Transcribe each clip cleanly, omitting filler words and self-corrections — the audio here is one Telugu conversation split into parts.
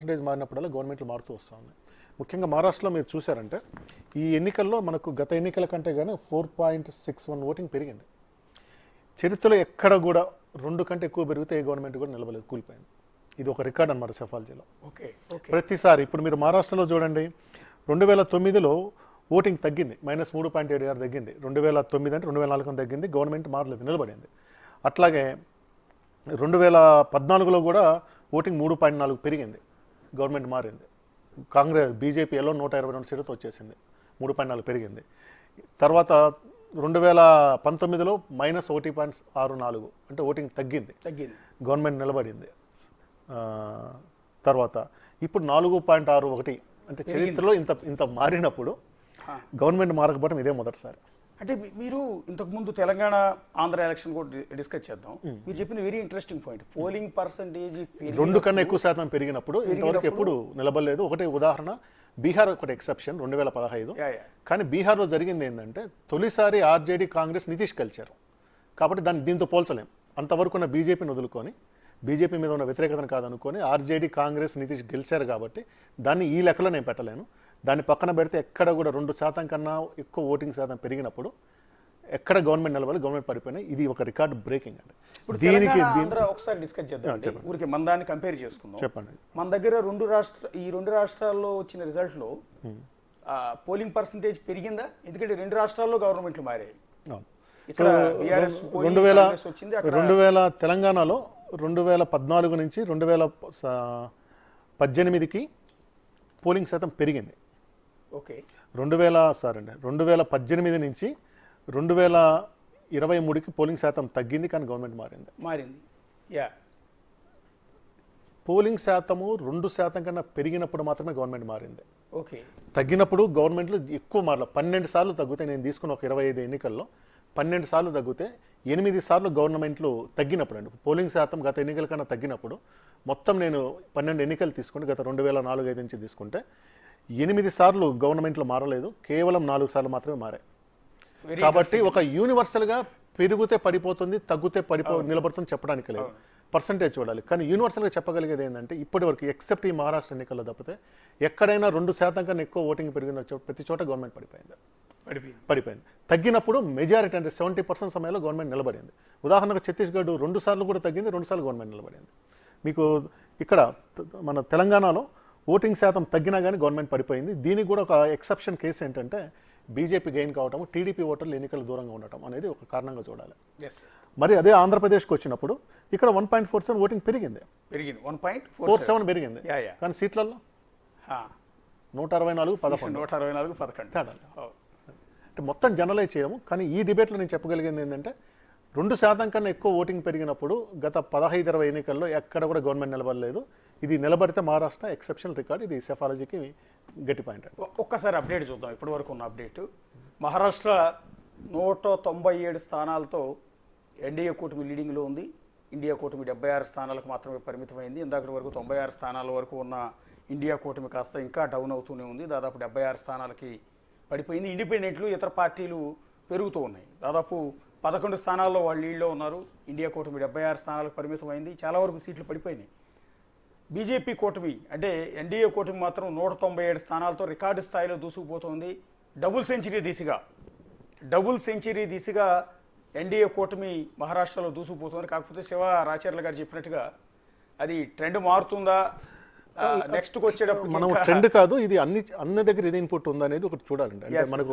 పర్సెంటేజ్ మారినప్పుడల్లా గవర్నమెంట్లు మారుతూ వస్తూ ఉన్నాయి. ముఖ్యంగా మహారాష్ట్రలో మీరు చూసారంటే ఈ ఎన్నికల్లో మనకు గత ఎన్నికల కంటే కానీ 4.61 ఓటింగ్ పెరిగింది. చరిత్రలో ఎక్కడ కూడా 2 కంటే ఎక్కువ పెరిగితే ఏ గవర్నమెంట్ కూడా నిలబలేదు, కూలిపోయింది. ఇది ఒక రికార్డ్ అనమాట సెఫాలజీలో. ప్రతిసారి ఇప్పుడు మీరు మహారాష్ట్రలో చూడండి, 2009లో ఓటింగ్ తగ్గింది, -3.76 తగ్గింది. 2009 అంటే 2004 తగ్గింది, గవర్నమెంట్ మారలేదు, నిలబడింది. అట్లాగే 2014లో కూడా ఓటింగ్ 3.4 పెరిగింది, గవర్నమెంట్ మారింది. కాంగ్రెస్ బీజేపీ ఎల్లో 122 సీట్లతో వచ్చేసింది, 3.4 పెరిగింది. తర్వాత 2019లో -1.64 అంటే ఓటింగ్ తగ్గింది, గవర్నమెంట్ నిలబడింది. తర్వాత ఇప్పుడు 4.61 అంటే చరిత్రలో ఇంత మారినప్పుడు గవర్నమెంట్ మారకపోవడం ఇదే మొదటిసారి. అంటే మీరు ఇంతకుముందు తెలంగాణ ఆంధ్ర ఎలక్షన్ కూడా డిస్కస్ చేద్దాం. మీరు చెప్పింది very interesting point. Polling percentage 2 కన్నా ఎక్కువ శాతం పెరిగినప్పుడు ఇంతవరకు ఎప్పుడు నిలబడలేదు. ఒకటి ఉదాహరణ బీహార్ ఒకటి ఎక్సెప్షన్ 2015. కానీ బీహార్లో జరిగింది ఏంటంటే తొలిసారి ఆర్జేడీ కాంగ్రెస్ నితీష్ కలిశారు కాబట్టి దీంతో పోల్చలేం. అంతవరకు ఉన్న బీజేపీని వదులుకొని బీజేపీ మీద ఉన్న వ్యతిరేకతను కాదనుకొని ఆర్జేడీ కాంగ్రెస్ నితీష్ గెలిచారు కాబట్టి దాన్ని ఈ లెక్కలో నేను పెట్టలేను. దాన్ని పక్కన పెడితే ఎక్కడ కూడా 2% కన్నా ఎక్కువ ఓటింగ్ శాతం పెరిగినప్పుడు ఎక్కడ గవర్నమెంట్ నిలబడి గవర్నమెంట్ పడిపోయినాయి. ఇది ఒక రికార్డ్ బ్రేకింగ్ అండి. దీనికి ఒకసారి డిస్కస్ చేద్దాం. ఊరికి మన దాన్ని కంపేర్ చేసుకుందాం. చెప్పండి. మన దగ్గర ఈ రెండు రాష్ట్రాల్లో వచ్చిన రిజల్ట్లో పోలింగ్ పర్సంటేజ్ పెరిగిందా? ఎందుకంటే 2 రాష్ట్రాల్లో గవర్నమెంట్లు మారాయి. 2000 తెలంగాణలో 2014 నుంచి 2018కి పోలింగ్ శాతం పెరిగింది. 2018 నుంచి 2023కి పోలింగ్ శాతం తగ్గింది, కానీ గవర్నమెంట్ మారింది. పోలింగ్ శాతము 2% కన్నా పెరిగినప్పుడు మాత్రమే గవర్నమెంట్ మారింది. తగ్గినప్పుడు గవర్నమెంట్లు ఎక్కువ మారల. 12 సార్లు తగ్గితే, నేను తీసుకున్న ఒక 25 ఎన్నికల్లో 12 సార్లు తగ్గితే 8 సార్లు గవర్నమెంట్లు తగ్గినప్పుడు అండి. పోలింగ్ శాతం గత ఎన్నికల కన్నా తగ్గినప్పుడు మొత్తం నేను 12 ఎన్నికలు తీసుకుంటే గత 2004-05 నుంచి తీసుకుంటే 8 సార్లు గవర్నమెంట్లు మారలేదు, కేవలం 4 సార్లు మాత్రమే మారాయి. కాబట్టి ఒక యూనివర్సల్గా పెరిగితే పడిపోతుంది, తగ్గితే నిలబడుతుంది చెప్పడానికి లేదు, పర్సంటేజ్ చూడాలి. కానీ యూనివర్సల్గా చెప్పగలిగేది ఏంటంటే ఇప్పటివరకు ఎక్సెప్ట్ ఈ మహారాష్ట్ర ఎన్నికల్లో తప్పితే ఎక్కడైనా 2% కన్నా ఎక్కువ ఓటింగ్ పెరిగిన ప్రతి చోట గవర్నమెంట్ పడిపోయింది. తగ్గినప్పుడు మెజారిటీ అంటే 70% సమయంలో గవర్నమెంట్ నిలబడింది. ఉదాహరణకు ఛత్తీస్గఢ్ 2 సార్లు కూడా తగ్గింది, 2 సార్లు గవర్నమెంట్ నిలబడింది. మీకు ఇక్కడ మన తెలంగాణలో ఓటింగ్ శాతం తగ్గినా కానీ గవర్నమెంట్ పడిపోయింది. దీనికి కూడా ఒక ఎక్సెప్షన్ కేసు ఏంటంటే బీజేపీ గెయిన్ కావటం, టీడీపీ ఓటర్లు ఎన్నికలు దూరంగా ఉండటం అనేది ఒక కారణంగా చూడాలి. మరి అదే ఆంధ్రప్రదేశ్కి వచ్చినప్పుడు ఇక్కడ 1.47 ఓటింగ్ పెరిగింది, 1.47 పెరిగింది. కానీ సీట్లలో 164-11 అంటే మొత్తం జనరలైజ్ చేయము. కానీ ఈ డిబేట్లో నేను చెప్పగలిగింది ఏంటంటే 2% కన్నా ఎక్కువ ఓటింగ్ పెరిగినప్పుడు గత 15-20 ఎన్నికల్లో ఎక్కడ కూడా గవర్నమెంట్ నిలబడలేదు. ఇది నిలబడితే మహారాష్ట్ర ఎక్సెప్షనల్ రికార్డ్. ఇది సెఫాలజీకి గట్టి పాయింట్. ఒక్కసారి అప్డేట్ చూద్దాం. ఇప్పటి వరకు ఉన్న అప్డేట్, మహారాష్ట్ర 197 స్థానాలతో ఎన్డీఏ కూటమి లీడింగ్లో ఉంది. ఇండియా కూటమి 76 స్థానాలకు మాత్రమే పరిమితమైంది. ఇందాకటి వరకు 96 స్థానాల వరకు ఉన్న ఇండియా కూటమి కాస్త ఇంకా డౌన్ అవుతూనే ఉంది. దాదాపు 76 స్థానాలకి పడిపోయింది. ఇండిపెండెంట్లు ఇతర పార్టీలు పెరుగుతూ ఉన్నాయి. దాదాపు 11 స్థానాల్లో వాళ్ళు లీడ్లో ఉన్నారు. ఇండియా కూటమి 76 స్థానాలకు పరిమితమైంది. చాలా వరకు సీట్లు పడిపోయినాయి. బీజేపీ కూటమి అంటే ఎన్డీఏ కూటమి మాత్రం 197 స్థానాలతో రికార్డు స్థాయిలో దూసుకుపోతుంది. డబుల్ సెంచరీ దిశగా ఎన్డీఏ కూటమి మహారాష్ట్రలో దూసుకుపోతుంది. కాకపోతే శివ రాచర్ల గారు చెప్పినట్టుగా అది ట్రెండ్ మారుతుందా, నెక్స్ట్కి వచ్చేటప్పుడు మనం ట్రెండ్ కాదు, ఇది అన్ని దగ్గర ఇది ఇన్పుట్ ఉందా అనేది ఒకటి చూడాలండి. అంటే మనకు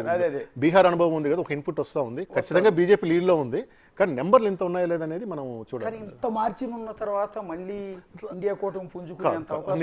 బీహార్ అనుభవం ఉంది కదా, ఒక ఇన్పుట్ వస్తూ ఉంది. ఖచ్చితంగా బీజేపీ లీడ్లో ఉంది, కానీ నెంబర్లు ఎంత ఉన్నాయో లేదనేది మనం చూడాలి. ఇంత మార్జిన్ ఉన్న తర్వాత మళ్ళీ ఇండియా కూటమి పుంజుకునేంత అవకాశం